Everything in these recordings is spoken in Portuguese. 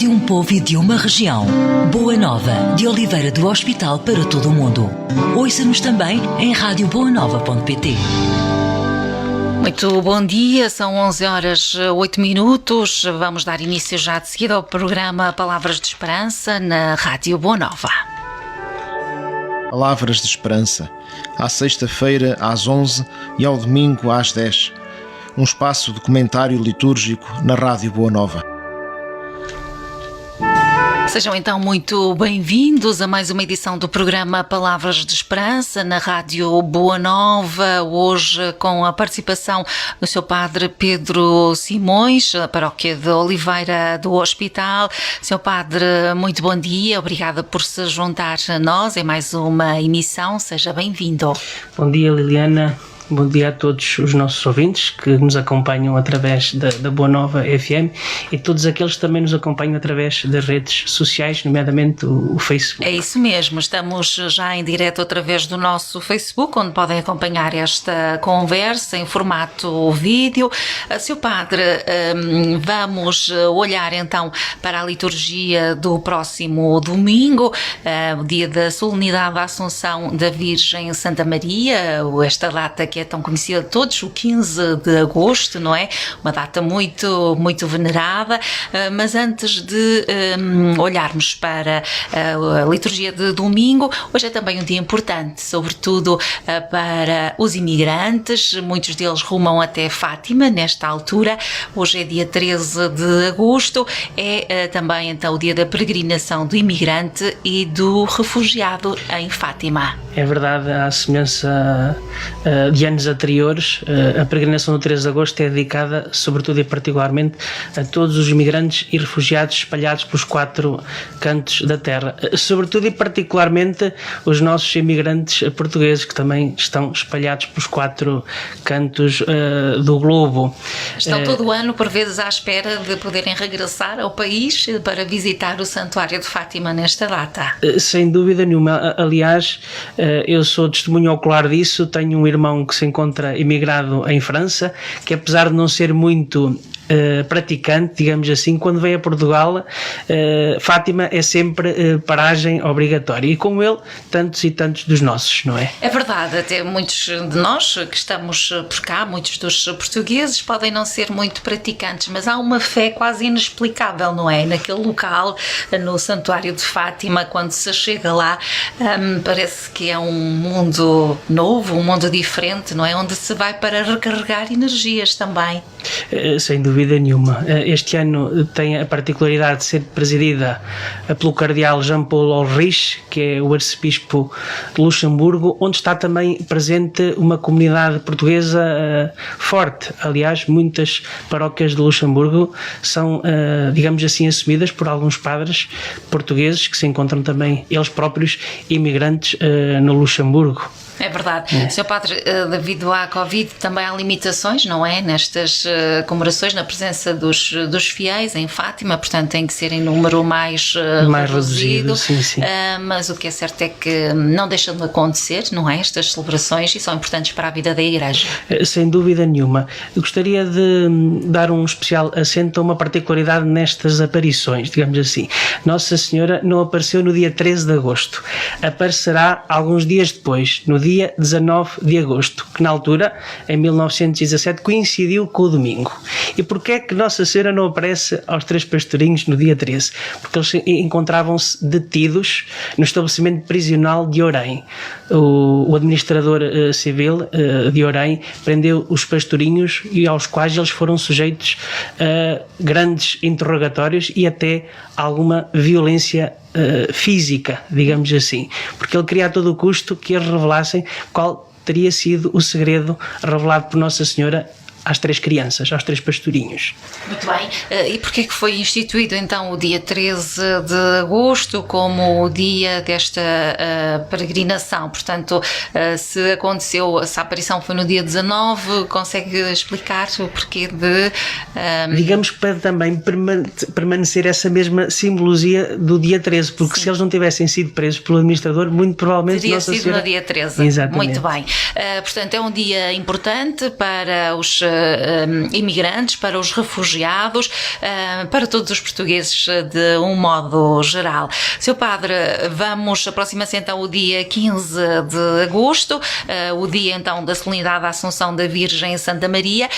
de um povo e de uma região. Boa Nova, de Oliveira do Hospital para todo o mundo. Ouça-nos também em radioboanova.pt. Muito bom dia, são 11h08. Vamos dar início já de seguida ao programa Palavras de Esperança na Rádio Boa Nova. Palavras de Esperança, à sexta-feira às 11 e ao domingo às 10. Um espaço de comentário litúrgico na Rádio Boa Nova. Sejam então muito bem-vindos a mais uma edição do programa Palavras de Esperança na Rádio Boa Nova, hoje com a participação do seu padre Pedro Simões, da paróquia de Oliveira do Hospital. Seu padre, muito bom dia, obrigada por se juntar a nós em mais uma emissão, seja bem-vindo. Bom dia, Liliana. Bom dia a todos os nossos ouvintes que nos acompanham através da Boa Nova FM e todos aqueles que também nos acompanham através das redes sociais, nomeadamente o Facebook. É isso mesmo, estamos já em direto através do nosso Facebook, onde podem acompanhar esta conversa em formato vídeo. Seu padre, vamos olhar então para a liturgia do próximo domingo, o dia da solenidade da Assunção da Virgem Santa Maria, esta data que é tão conhecida de todos, o 15 de agosto, não é? Uma data muito, muito venerada, mas antes de olharmos para a liturgia de domingo, hoje é também um dia importante, sobretudo para os imigrantes, muitos deles rumam até Fátima nesta altura. Hoje é dia 13 de agosto, é também então o dia da peregrinação do imigrante e do refugiado em Fátima. É verdade, à semelhança de anos anteriores, a peregrinação do 13 de agosto é dedicada, sobretudo e particularmente, a todos os imigrantes e refugiados espalhados pelos 4 cantos da terra. Sobretudo e particularmente os nossos imigrantes portugueses, que também estão espalhados pelos 4 cantos do globo. Estão todo o ano, por vezes, à espera de poderem regressar ao país para visitar o Santuário de Fátima nesta data. Sem dúvida nenhuma. Aliás, eu sou testemunho ocular disso. Tenho um irmão que se encontra imigrado em França, que apesar de não ser muito praticante, digamos assim, quando vem a Portugal, Fátima é sempre paragem obrigatória, e com ele tantos e tantos dos nossos, não é? É verdade, até muitos de nós que estamos por cá, muitos dos portugueses podem não ser muito praticantes, mas há uma fé quase inexplicável, não é? Naquele local, no Santuário de Fátima, quando se chega lá, parece que é um mundo novo, um mundo diferente, não é? Onde se vai para recarregar energias também. Sem dúvida nenhuma. Este ano tem a particularidade de ser presidida pelo cardeal Jean-Paul Ulrich, que é o arcebispo de Luxemburgo, onde está também presente uma comunidade portuguesa forte. Aliás, muitas paróquias de Luxemburgo são, digamos assim, assumidas por alguns padres portugueses que se encontram também, eles próprios, imigrantes no Luxemburgo. É verdade. Sr. Padre, devido à Covid também há limitações, não é? Nestas comemorações, na presença dos fiéis em Fátima, portanto tem que ser em número mais reduzido. Sim, sim. Mas o que é certo é que não deixam de acontecer, não é? Estas celebrações, e são importantes para a vida da Igreja. Sem dúvida nenhuma. Eu gostaria de dar um especial acento a uma particularidade nestas aparições, digamos assim. Nossa Senhora não apareceu no dia 13 de agosto. Aparecerá alguns dias depois, no dia 19 de agosto, que na altura, em 1917, coincidiu com o domingo. E porquê é que Nossa Senhora não aparece aos 3 pastorinhos no dia 13? Porque eles encontravam-se detidos no estabelecimento prisional de Orém. O administrador civil de Orém prendeu os pastorinhos, e aos quais eles foram sujeitos a grandes interrogatórios e até alguma violência física, digamos assim, porque ele queria a todo o custo que eles revelassem qual teria sido o segredo revelado por Nossa Senhora às 3 crianças, aos 3 pastorinhos. Muito bem. E porquê é que foi instituído então o dia 13 de agosto como o dia desta peregrinação? Portanto, se a aparição foi no dia 19, consegue explicar o porquê de... Digamos que para também permanecer essa mesma simbologia do dia 13, porque se eles não tivessem sido presos pelo administrador, muito provavelmente teria Nossa sido Senhora... no dia 13. Exatamente. Muito bem. Portanto, é um dia importante para os imigrantes, para os refugiados, para todos os portugueses de um modo geral. Seu Padre, aproxima-se então o dia 15 de agosto, o dia então da solenidade da Assunção da Virgem Santa Maria,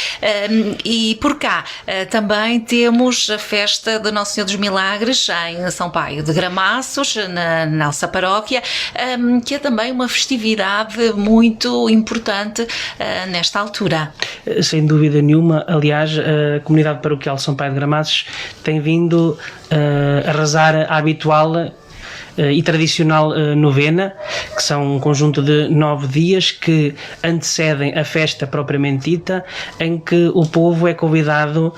e por cá também temos a festa de Nosso Senhor dos Milagres em São Paio de Gramaços, na nossa paróquia, que é também uma festividade muito importante nesta altura. Sem dúvida nenhuma. Aliás, a comunidade paroquial São Paio de Gramaços tem vindo a rezar a habitual e tradicional novena, que são um conjunto de 9 dias que antecedem a festa propriamente dita, em que o povo é convidado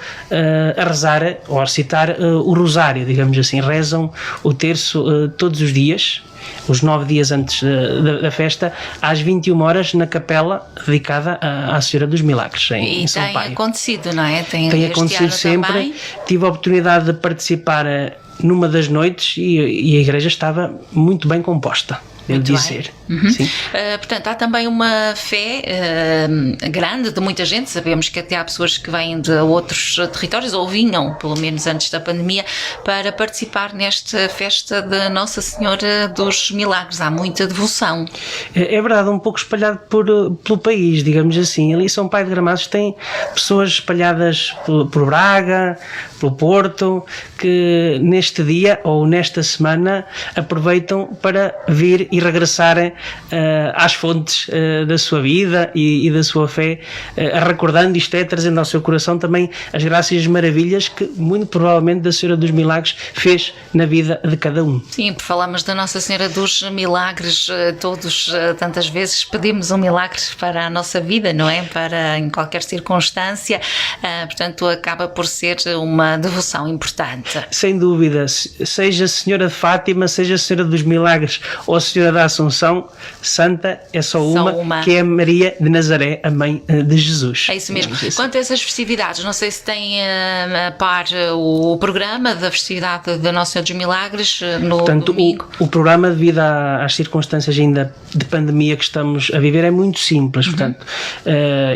a rezar ou a recitar o rosário, digamos assim. Rezam o terço todos os dias, os 9 dias antes da festa, às 21 horas na capela dedicada à Senhora dos Milagres, em São Paio. E tem acontecido, não é? Tem acontecido sempre. Também. Tive a oportunidade de participar numa das noites e a igreja estava muito bem composta, devo dizer. Sim. Portanto, há também uma fé grande de muita gente. Sabemos que até há pessoas que vêm de outros territórios, ou vinham, pelo menos antes da pandemia, para participar nesta festa de Nossa Senhora dos Milagres. Há muita devoção. É verdade, um pouco espalhado pelo país, digamos assim. Ali São Paio de Gramados tem pessoas espalhadas por Braga, pelo Porto, que neste dia ou nesta semana aproveitam para vir e regressarem às fontes da sua vida e da sua fé, recordando, isto é, trazendo ao seu coração também as graças e as maravilhas que muito provavelmente da Senhora dos Milagres fez na vida de cada um. Sim, falamos da Nossa Senhora dos Milagres, todos tantas vezes pedimos um milagre para a nossa vida, não é? Para em qualquer circunstância, portanto acaba por ser uma devoção importante. Sem dúvida, seja Senhora de Fátima, seja Senhora dos Milagres ou Senhora da Assunção, Santa é só uma, que é Maria de Nazaré, a mãe de Jesus. É isso mesmo. Quanto a essas festividades, não sei se tem a par o programa da festividade de Nossa Senhora dos Milagres no domingo. O programa, devido às circunstâncias ainda de pandemia que estamos a viver, é muito simples. Portanto,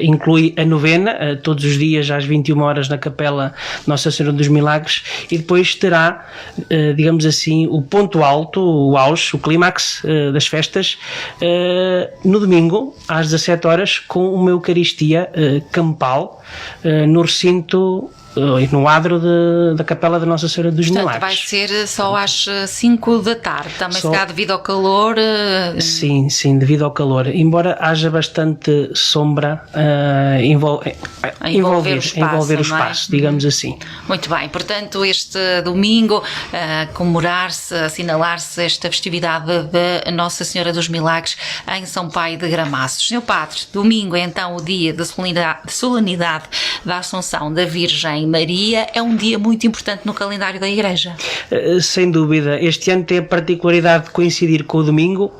inclui a novena, todos os dias às 21 horas na capela Nossa Senhora dos Milagres, e depois terá, digamos assim, o ponto alto, o auge, o clímax das festas, no domingo às 17 horas, com uma Eucaristia campal no recinto, no adro da capela da Nossa Senhora dos Milagres. Vai ser só às 5 da tarde, também se calhar devido ao calor. Sim, devido ao calor, embora haja bastante sombra envolver o espaço, digamos assim. Muito bem, portanto este domingo comemorar-se, assinalar-se esta festividade de Nossa Senhora dos Milagres em São Paio de Gramaços. Senhor Padre, domingo é então o dia de solenidade da Assunção da Virgem Maria, é um dia muito importante no calendário da Igreja. Sem dúvida, este ano tem a particularidade de coincidir com o domingo,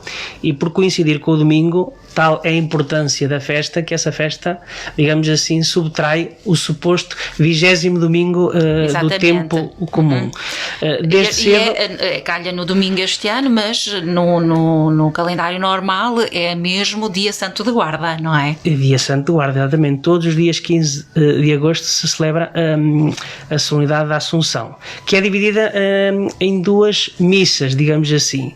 e por coincidir com o domingo, tal é a importância da festa, que essa festa, digamos assim, subtrai o suposto 20º domingo do tempo comum. Desde cedo... calha no domingo este ano, mas no calendário normal é mesmo dia Santo de Guarda, não é? Dia Santo de Guarda, exatamente. Todos os dias 15 de agosto se celebra a solenidade da Assunção, que é dividida em 2 missas, digamos assim.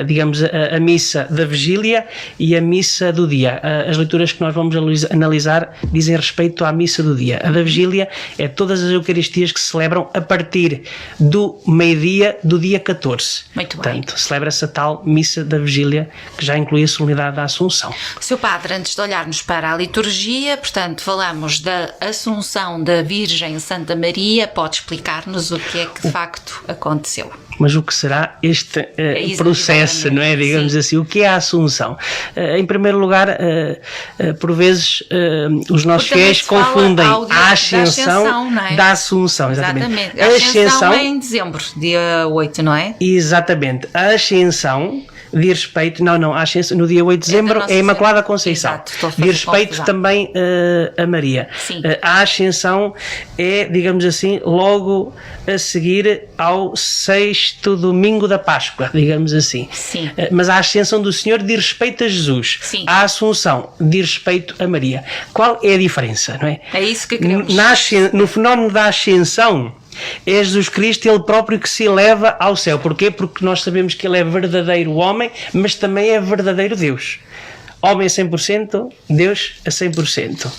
Digamos a missa da vigília e a missa do dia. As leituras que nós vamos analisar dizem respeito à missa do dia. A da vigília é todas as Eucaristias que se celebram a partir do meio-dia do dia 14. Muito bem. Portanto, celebra-se a tal missa da vigília, que já inclui a solenidade da Assunção. Seu Padre, antes de olharmos para a liturgia, portanto, falamos da Assunção da Virgem Santa Maria, pode explicar-nos o que é que de facto aconteceu? Mas o que será este processo, não é? Digamos assim, o que é a Assunção? Em primeiro lugar, por vezes os nossos fiéis confundem a ascensão da Assunção. Exatamente. A ascensão vem dizer dezembro, dia 8, não é? Exatamente. A Ascensão diz respeito, a Ascensão, no dia 8 de dezembro Nossa é a Imaculada Senhora. Conceição. Exato, estou a fazer Diz respeito confusão. também a Maria. Sim. A Ascensão é, digamos assim, logo a seguir ao 6º domingo da Páscoa, digamos assim. Sim. Mas a Ascensão do Senhor diz respeito a Jesus. Sim. A Assunção diz respeito a Maria. Qual é a diferença, não é? É isso que queremos. No fenómeno da Ascensão, é Jesus Cristo ele próprio que se eleva ao céu. Porquê? Porque nós sabemos que ele é verdadeiro homem, mas também é verdadeiro Deus. Homem a 100%, Deus a 100%.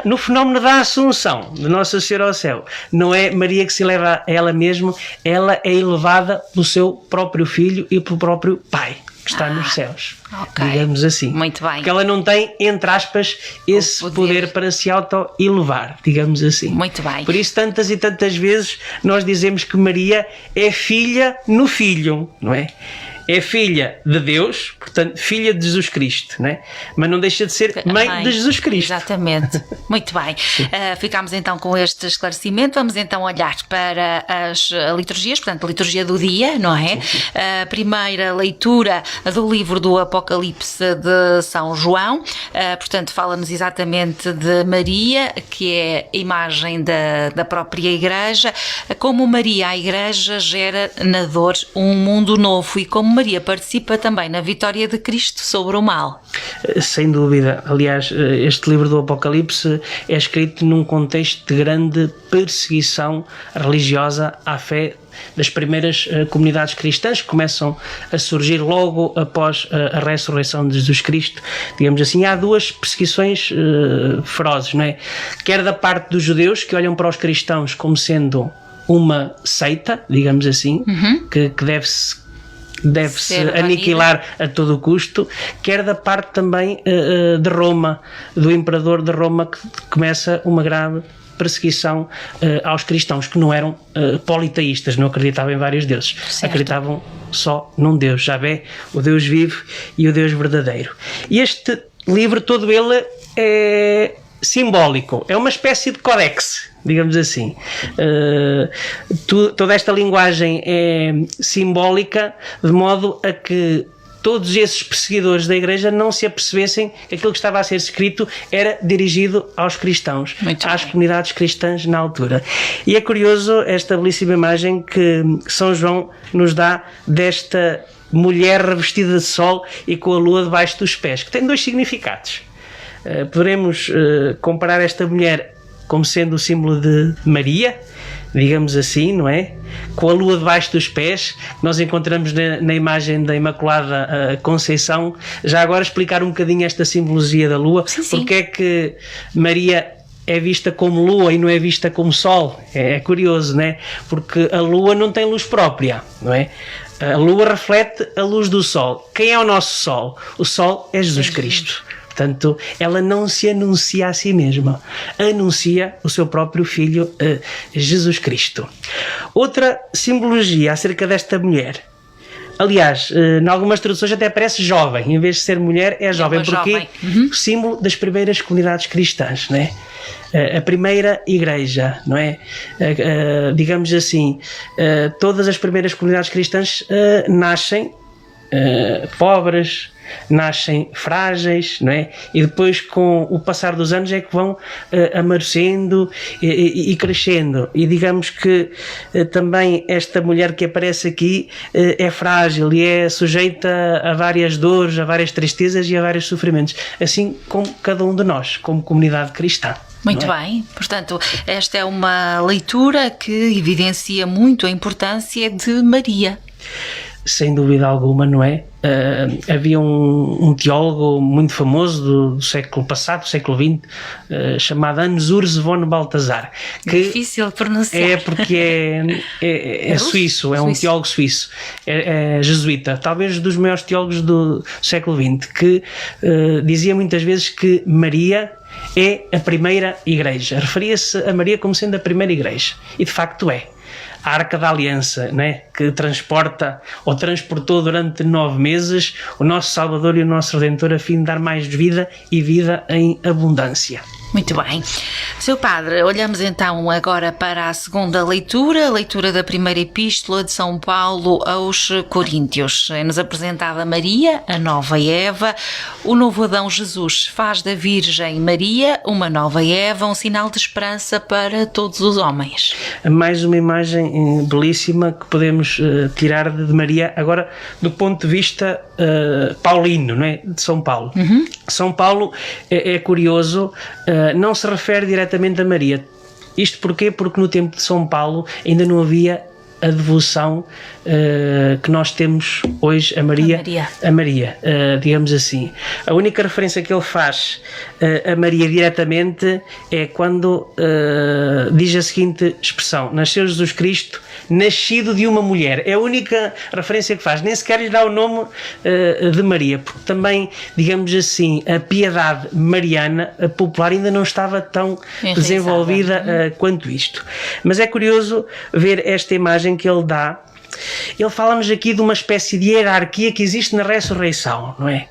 No fenómeno da Assunção de Nossa Senhora ao céu, não é Maria que se eleva a ela mesma, ela é elevada pelo seu próprio Filho e pelo próprio Pai, que está nos céus. Ok. Digamos assim. Muito bem. Porque ela não tem, entre aspas, esse O poder poder para se auto-elevar, digamos assim. Muito bem. Por isso, tantas e tantas vezes, nós dizemos que Maria é filha no Filho, não é? É filha de Deus, portanto, filha de Jesus Cristo, não é? Mas não deixa de ser mãe de Jesus Cristo. Exatamente. Muito bem. Ficámos então com este esclarecimento. Vamos então olhar para as liturgias, portanto, a liturgia do dia, não é? A primeira leitura do livro do Apocalipse de São João, portanto, fala-nos exatamente de Maria, que é a imagem da própria Igreja, como Maria, a Igreja, gera na dor um mundo novo e como Maria participa também na vitória de Cristo sobre o mal. Sem dúvida. Aliás, este livro do Apocalipse é escrito num contexto de grande perseguição religiosa à fé das primeiras comunidades cristãs que começam a surgir logo após a ressurreição de Jesus Cristo. Digamos assim, há duas perseguições ferozes, não é? Quer da parte dos judeus, que olham para os cristãos como sendo uma seita, digamos assim, que deve-se aniquilar a todo o custo, quer da parte também de Roma, do imperador de Roma, que começa uma grave perseguição aos cristãos, que não eram politeístas, não acreditavam em vários deuses, acreditavam só num Deus, Javé, o Deus vivo e o Deus verdadeiro. E este livro, todo ele é simbólico, é uma espécie de códex, digamos assim. Toda esta linguagem é simbólica, de modo a que todos esses perseguidores da Igreja não se apercebessem que aquilo que estava a ser escrito era dirigido aos cristãos, às comunidades cristãs na altura. E é curioso esta belíssima imagem que São João nos dá desta mulher revestida de sol e com a lua debaixo dos pés, que tem dois significados. Poderemos comparar esta mulher como sendo o símbolo de Maria, digamos assim, não é? Com a lua debaixo dos pés, que nós encontramos na imagem da Imaculada Conceição. Já agora explicar um bocadinho esta simbologia da lua, porque é que Maria é vista como lua e não é vista como sol. É curioso, não é? Porque a lua não tem luz própria, não é? A lua reflete a luz do sol. Quem é o nosso sol? O sol é Jesus Cristo. Portanto, ela não se anuncia a si mesma, anuncia o seu próprio Filho, Jesus Cristo. Outra simbologia acerca desta mulher, aliás, em algumas traduções até parece jovem, em vez de ser mulher é jovem, porque o símbolo das primeiras comunidades cristãs, não é? A primeira igreja, não é? Digamos assim, todas as primeiras comunidades cristãs nascem pobres, nascem frágeis, não é? E depois, com o passar dos anos, é que vão amadurecendo e crescendo. E digamos que também esta mulher que aparece aqui é frágil e é sujeita a várias dores, a várias tristezas e a vários sofrimentos, assim como cada um de nós, como comunidade cristã. Muito bem, portanto, esta é uma leitura que evidencia muito a importância de Maria. Sem dúvida alguma, não é? Havia um teólogo muito famoso do século passado, do século XX, chamado Hans Urs von Balthasar. Que difícil de pronunciar. É porque é suíço, é um teólogo suíço, é jesuíta, talvez dos maiores teólogos do século XX, que dizia muitas vezes que Maria é a primeira igreja. Referia-se a Maria como sendo a primeira igreja. E de facto é. A Arca da Aliança, né, que transporta ou transportou durante 9 meses o nosso Salvador e o nosso Redentor a fim de dar mais vida e vida em abundância. Muito bem. Seu Padre, olhamos então agora para a segunda leitura, a leitura da primeira epístola de São Paulo aos Coríntios. É-nos apresentada Maria, a nova Eva, o novo Adão Jesus faz da Virgem Maria uma nova Eva, um sinal de esperança para todos os homens. Mais uma imagem belíssima que podemos tirar de Maria, agora do ponto de vista paulino, não é? De São Paulo. São Paulo é curioso, não se refere diretamente a Maria. Isto porquê? Porque no tempo de São Paulo ainda não havia a devoção que nós temos hoje a Maria, digamos assim. A única referência que ele faz a Maria diretamente é quando diz a seguinte expressão: nasceu Jesus Cristo, nascido de uma mulher. É a única referência que faz, nem sequer lhe dá o nome de Maria, porque também, digamos assim, a piedade mariana, a popular, ainda não estava tão desenvolvida quanto isto. Mas é curioso ver esta imagem que ele dá. Ele fala-nos aqui de uma espécie de hierarquia que existe na ressurreição, não é?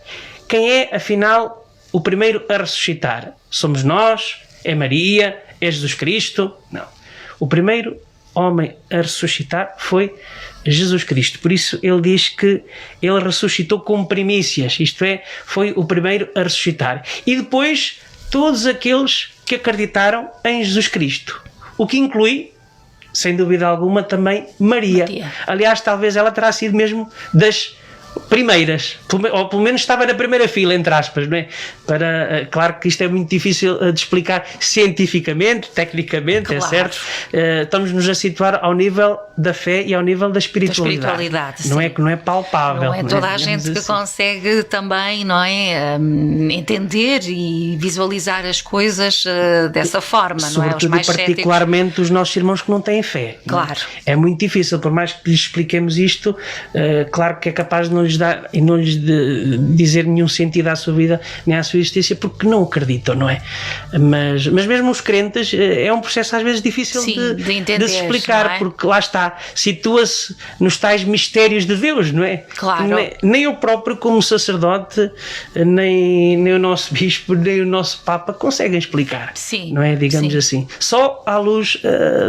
Quem é, afinal, o primeiro a ressuscitar? Somos nós? É Maria? É Jesus Cristo? Não. O primeiro homem a ressuscitar foi Jesus Cristo. Por isso ele diz que ele ressuscitou como primícias, isto é, foi o primeiro a ressuscitar. E depois todos aqueles que acreditaram em Jesus Cristo, o que inclui, sem dúvida alguma, também Maria. Aliás, talvez ela terá sido mesmo das primeiras, ou pelo menos estava na primeira fila, entre aspas, não é? Claro que isto é muito difícil de explicar cientificamente, tecnicamente, claro. É certo? Estamos-nos a situar ao nível da fé e ao nível da espiritualidade não é que não é palpável. Não é toda a gente que consegue também, não é, entender e visualizar as coisas dessa forma, não é? Os mais particularmente céticos. Os nossos irmãos que não têm fé. Claro. É muito difícil, por mais que lhes expliquemos isto, claro que é capaz de não lhes dar e não lhes dizer nenhum sentido à sua vida nem à sua existência, porque não acreditam, não é? Mas mesmo os crentes, é um processo às vezes difícil de entender, de se explicar, é? Porque lá está, situa-se nos tais mistérios de Deus, não é? Claro. Nem eu próprio, como sacerdote, nem o nosso bispo, nem o nosso papa conseguem explicar. Sim. Não é? Digamos assim. Só à luz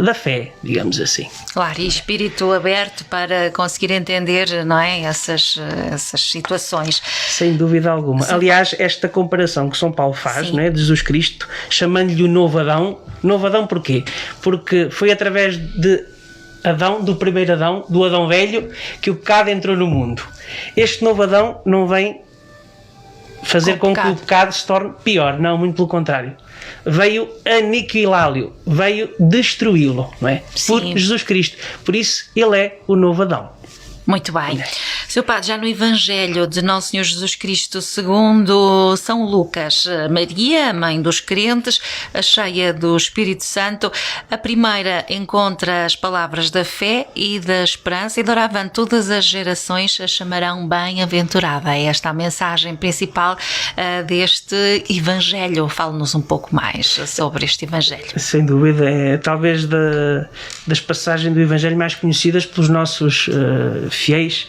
da fé, digamos assim. Claro, e espírito aberto para conseguir entender, não é? Essas situações. Sem dúvida alguma. Sim. Aliás, esta comparação que São Paulo faz, não é, de Jesus Cristo, chamando-lhe o novo Adão. Novo Adão porquê? Porque foi através de Adão, do primeiro Adão, do Adão velho, que o pecado entrou no mundo. Este novo Adão não vem fazer com que o pecado se torne pior, não, muito pelo contrário. Veio aniquilá-lo, veio destruí-lo, não é? Sim. Por Jesus Cristo. Por isso, ele é o novo Adão. Muito bem. Seu Padre, já no Evangelho de Nosso Senhor Jesus Cristo segundo São Lucas, Maria, mãe dos crentes, a cheia do Espírito Santo, a primeira encontra as palavras da fé e da esperança e doravante todas as gerações a chamarão bem-aventurada. É esta a mensagem principal deste Evangelho. Fale-nos um pouco mais sobre este Evangelho. Sem dúvida, é talvez das passagens do Evangelho mais conhecidas pelos nossos fiéis.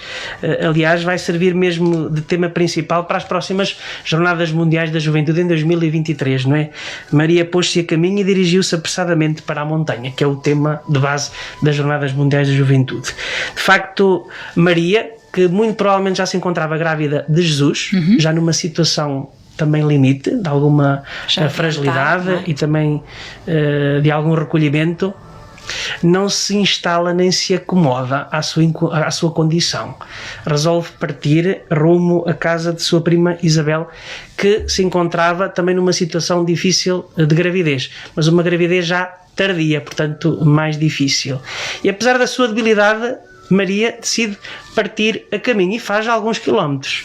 Aliás, vai servir mesmo de tema principal para as próximas Jornadas Mundiais da Juventude em 2023, não é? Maria pôs-se a caminho e dirigiu-se apressadamente para a montanha, que é o tema de base das Jornadas Mundiais da Juventude. De facto, Maria, que muito provavelmente já se encontrava grávida de Jesus, já numa situação também limite, de alguma fragilidade e também de algum recolhimento, não se instala nem se acomoda à sua condição. Resolve partir rumo à casa de sua prima Isabel, que se encontrava também numa situação difícil de gravidez, mas uma gravidez já tardia, portanto mais difícil. E apesar da sua debilidade, Maria decide partir a caminho e faz alguns quilómetros.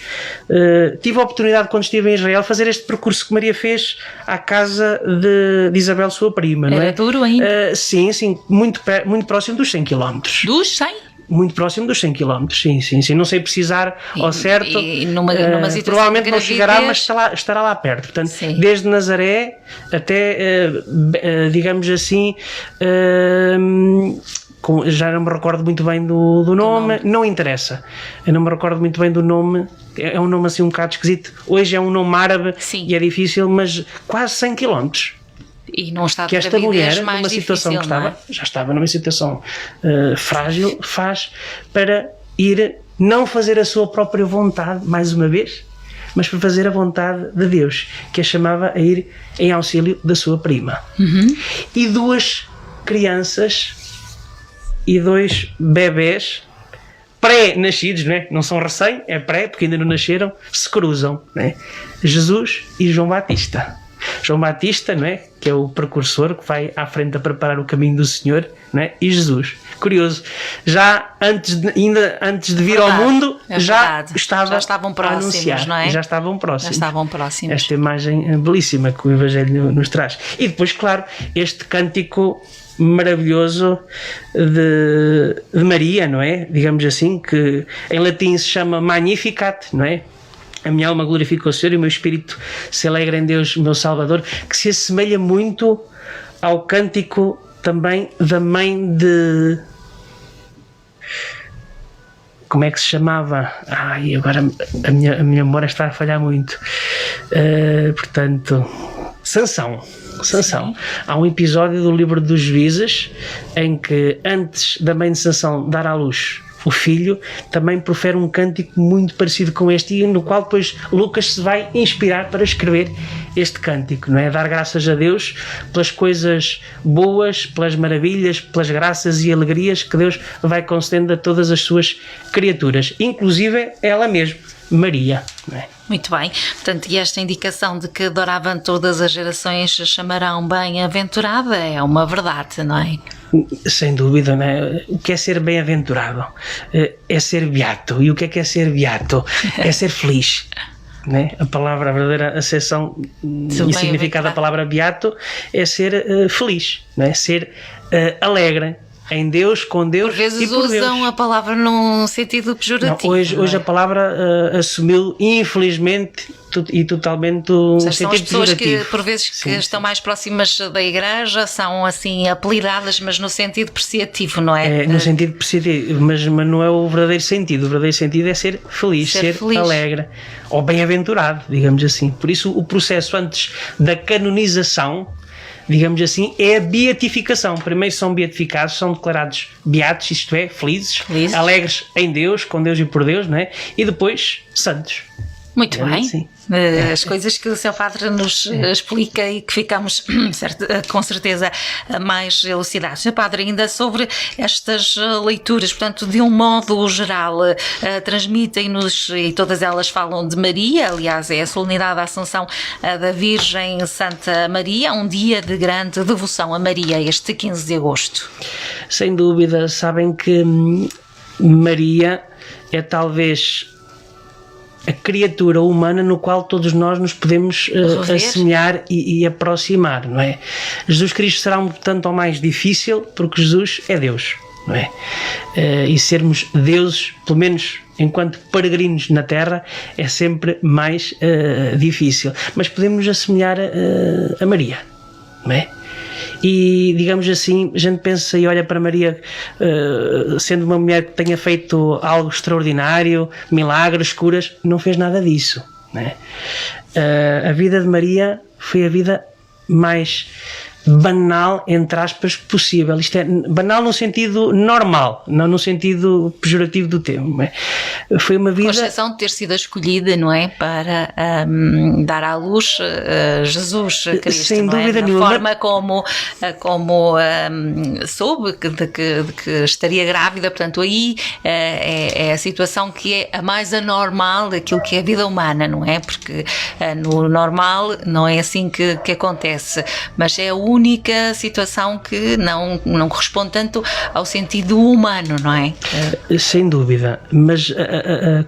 Tive a oportunidade, quando estive em Israel, de fazer este percurso que Maria fez à casa de Isabel, sua prima. Era não é? Duro ainda? Sim, muito próximo dos 100 km. Dos 100? Muito próximo dos 100 km, sim. Não sei precisar ao certo. E numa provavelmente não chegará, mas estará lá perto. Portanto, sim. Desde Nazaré até, digamos assim, já não me recordo muito bem do nome, não interessa. Eu não me recordo muito bem do nome, é um nome assim um bocado esquisito. Hoje é um nome árabe, sim. E é difícil, mas quase 100 km. E num estado que de esta gravidez mulher, mais numa situação difícil, que não é? já estava numa situação frágil, faz para ir não fazer a sua própria vontade, mais uma vez, mas para fazer a vontade de Deus, que a chamava a ir em auxílio da sua prima. E 2 crianças e 2 bebés pré-nascidos, não são recém, é pré, porque ainda não nasceram, se cruzam, Jesus e João Batista. João Batista, que é o precursor que vai à frente a preparar o caminho do Senhor, e Jesus. Curioso, ainda antes de vir ao mundo, já estavam próximos, anunciar, não é? Já estavam próximos. Esta imagem belíssima que o Evangelho nos traz. E depois, claro, este cântico maravilhoso de Maria, digamos assim, que em latim se chama Magnificat, A minha alma glorifica o Senhor e o meu espírito se alegra em Deus, meu Salvador, que se assemelha muito ao cântico também da mãe de... Como é que se chamava? Agora a minha memória está a falhar muito. Portanto, Sansão. Há um episódio do livro dos Juízes em que, antes da mãe de Sansão dar à luz o filho, também profere um cântico muito parecido com este, e no qual depois Lucas se vai inspirar para escrever este cântico, Dar graças a Deus pelas coisas boas, pelas maravilhas, pelas graças e alegrias que Deus vai concedendo a todas as suas criaturas, inclusive ela mesma, Maria, Muito bem, portanto, e esta indicação de que doravante todas as gerações chamarão bem-aventurada é uma verdade, não é? Sem dúvida, O que é ser bem-aventurado? É ser beato. E o que é ser beato? É ser feliz. A verdadeira acessão e significado da palavra beato é ser feliz, ser alegre em Deus, com Deus por vezes e por Deus. Usam a palavra num sentido pejorativo. Hoje a palavra assumiu, infelizmente, e totalmente um são sentido as pessoas pejorativo. que, por vezes, que estão mais próximas da igreja, são assim apelidadas, mas no sentido depreciativo, não é? No sentido depreciativo, mas não é o verdadeiro sentido. O verdadeiro sentido é ser feliz, ser alegre, ou bem-aventurado, digamos assim. Por isso, o processo antes da canonização, digamos assim, é a beatificação. Primeiro são beatificados, são declarados beatos, isto é, felizes, alegres em Deus, com Deus e por Deus, E depois, santos. Muito bem. Assim. As coisas que o Sr. Padre nos explica e que ficamos com certeza mais elucidados. Sr. Padre, ainda sobre estas leituras, portanto, de um modo geral, transmitem-nos, e todas elas falam de Maria, aliás, é a solenidade da Assunção da Virgem Santa Maria, um dia de grande devoção a Maria, este 15 de agosto. Sem dúvida, sabem que Maria é talvez a criatura humana no qual todos nós nos podemos assemelhar e aproximar, Jesus Cristo será um tanto ou mais difícil porque Jesus é Deus, e sermos deuses, pelo menos enquanto peregrinos na Terra, é sempre mais difícil, mas podemos nos assemelhar a Maria, E, digamos assim, a gente pensa e olha para Maria sendo uma mulher que tenha feito algo extraordinário, milagres, curas, não fez nada disso, a vida de Maria foi a vida mais banal, entre aspas, possível. Isto é banal no sentido normal, não no sentido pejorativo do termo. Foi uma vida... Com exceção de ter sido escolhida, não é? Para dar à luz Jesus Cristo, sem dúvida nenhuma. A forma como soube de que estaria grávida, portanto, aí é a situação que é a mais anormal daquilo que é a vida humana, não é? Porque no normal não é assim que acontece, mas é a única situação que não corresponde tanto ao sentido humano, não é? Sem dúvida, mas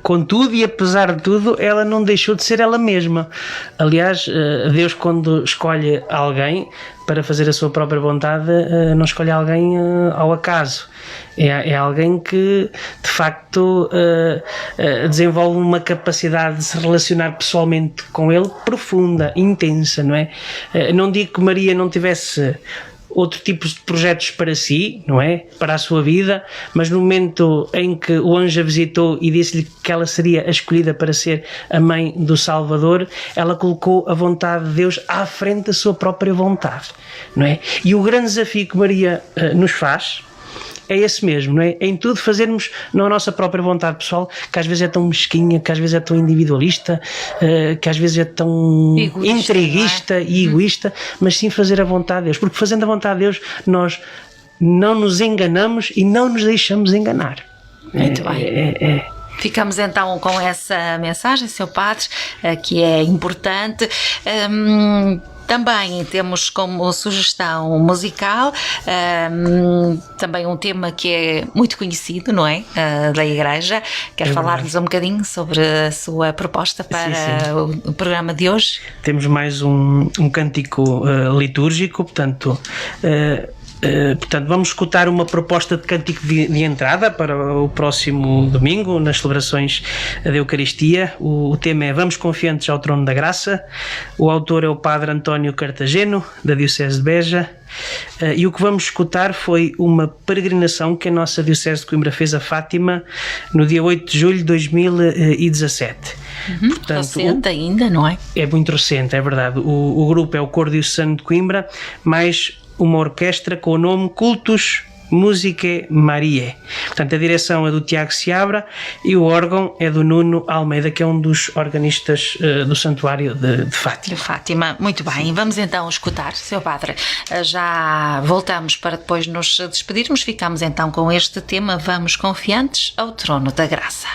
contudo e apesar de tudo, ela não deixou de ser ela mesma. Aliás, Deus, quando escolhe alguém para fazer a sua própria vontade, não escolhe alguém ao acaso. É alguém que, de facto, desenvolve uma capacidade de se relacionar pessoalmente com ele profunda, intensa, não é? Não digo que Maria não tivesse outro tipo de projetos para si, não é? Para a sua vida, mas no momento em que o anjo a visitou e disse-lhe que ela seria a escolhida para ser a mãe do Salvador, ela colocou a vontade de Deus à frente da sua própria vontade, não é? E o grande desafio que Maria nos faz é esse mesmo, não é? Em tudo fazermos na nossa própria vontade pessoal, que às vezes é tão mesquinha, que às vezes é tão individualista, que às vezes é tão intriguista e egoísta, mas sim fazer a vontade de Deus, porque fazendo a vontade de Deus nós não nos enganamos e não nos deixamos enganar. Muito bem. Ficamos então com essa mensagem, Sr. Padre, que é importante. Também temos como sugestão musical também um tema que é muito conhecido, não é? Da Igreja. Quer falar-nos um bocadinho sobre a sua proposta para sim. O programa de hoje? Temos mais um cântico litúrgico, portanto, vamos escutar uma proposta de cântico de entrada para o próximo domingo, nas celebrações da Eucaristia. O tema é Vamos Confiantes ao Trono da Graça. O autor é o Padre António Cartageno, da Diocese de Beja. E o que vamos escutar foi uma peregrinação que a nossa Diocese de Coimbra fez a Fátima no dia 8 de julho de 2017. Portanto, recente ainda, não é? É muito recente, é verdade. O grupo é o Coro Diocesano de Coimbra, mais uma orquestra com o nome Cultus Musicae Mariae. Portanto, a direção é do Tiago Seabra e o órgão é do Nuno Almeida, que é um dos organistas do Santuário de Fátima. De Fátima, muito bem. Sim. Vamos então escutar, Sr. Padre. Já voltamos para depois nos despedirmos. Ficamos então com este tema Vamos Confiantes ao Trono da Graça.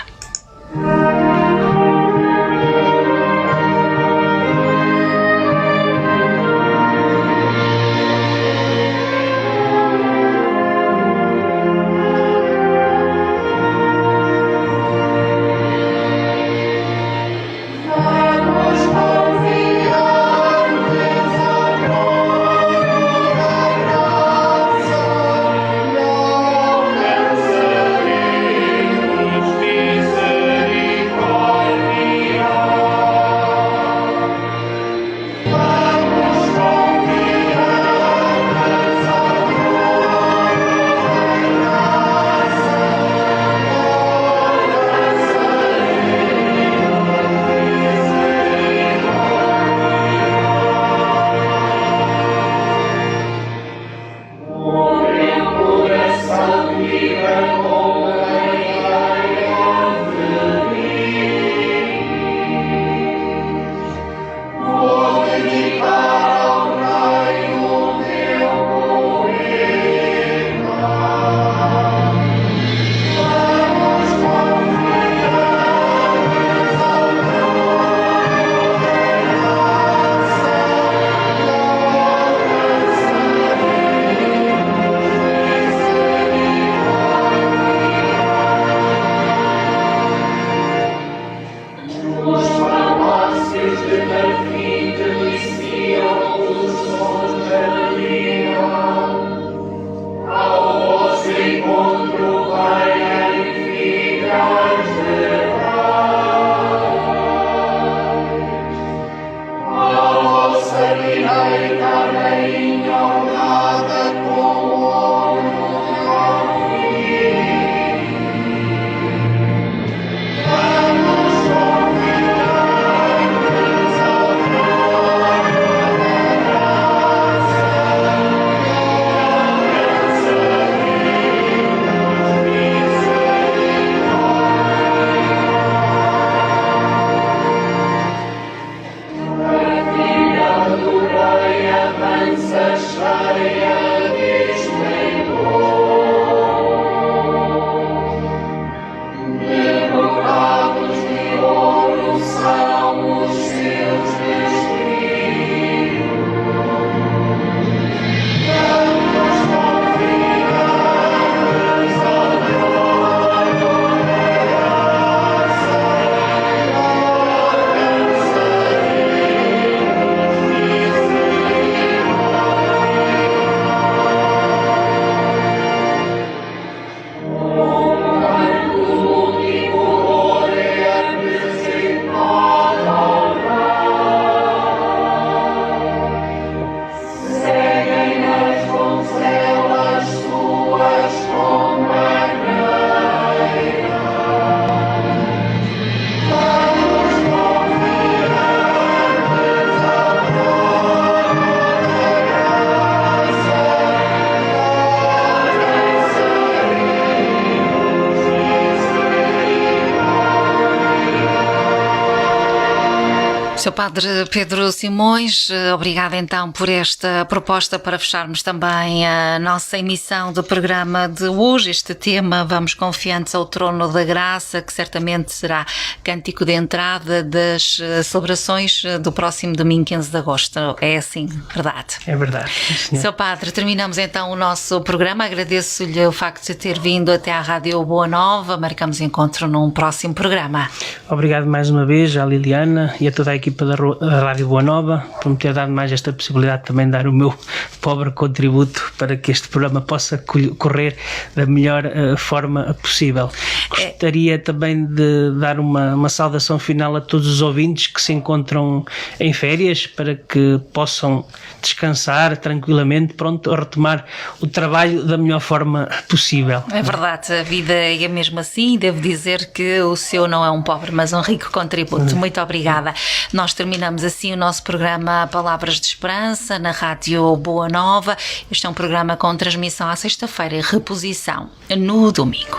Sr. Padre Pedro Simões, obrigada então por esta proposta para fecharmos também a nossa emissão do programa de hoje. Este tema, Vamos Confiantes ao Trono da Graça, que certamente será cântico de entrada das celebrações do próximo domingo 15 de agosto. É assim, verdade? É verdade. Sr. Padre, terminamos então o nosso programa. Agradeço-lhe o facto de ter vindo até à Rádio Boa Nova. Marcamos encontro num próximo programa. Obrigado mais uma vez à Liliana e a toda a equipa da Rádio Boa Nova por me ter dado mais esta possibilidade de também dar o meu pobre contributo para que este programa possa correr da melhor forma possível. Gostaria também de dar uma saudação final a todos os ouvintes que se encontram em férias para que possam descansar tranquilamente, pronto a retomar o trabalho da melhor forma possível. É verdade, a vida é mesmo assim. Devo dizer que o seu não é um pobre, mas um rico contributo. Muito obrigada. Nós terminamos assim o nosso programa Palavras de Esperança na Rádio Boa Nova. Este é um programa com transmissão à sexta-feira e reposição no domingo.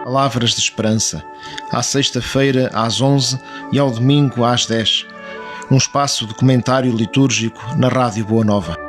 Palavras de Esperança, à sexta-feira às 11 e ao domingo às 10. Um espaço de comentário litúrgico na Rádio Boa Nova.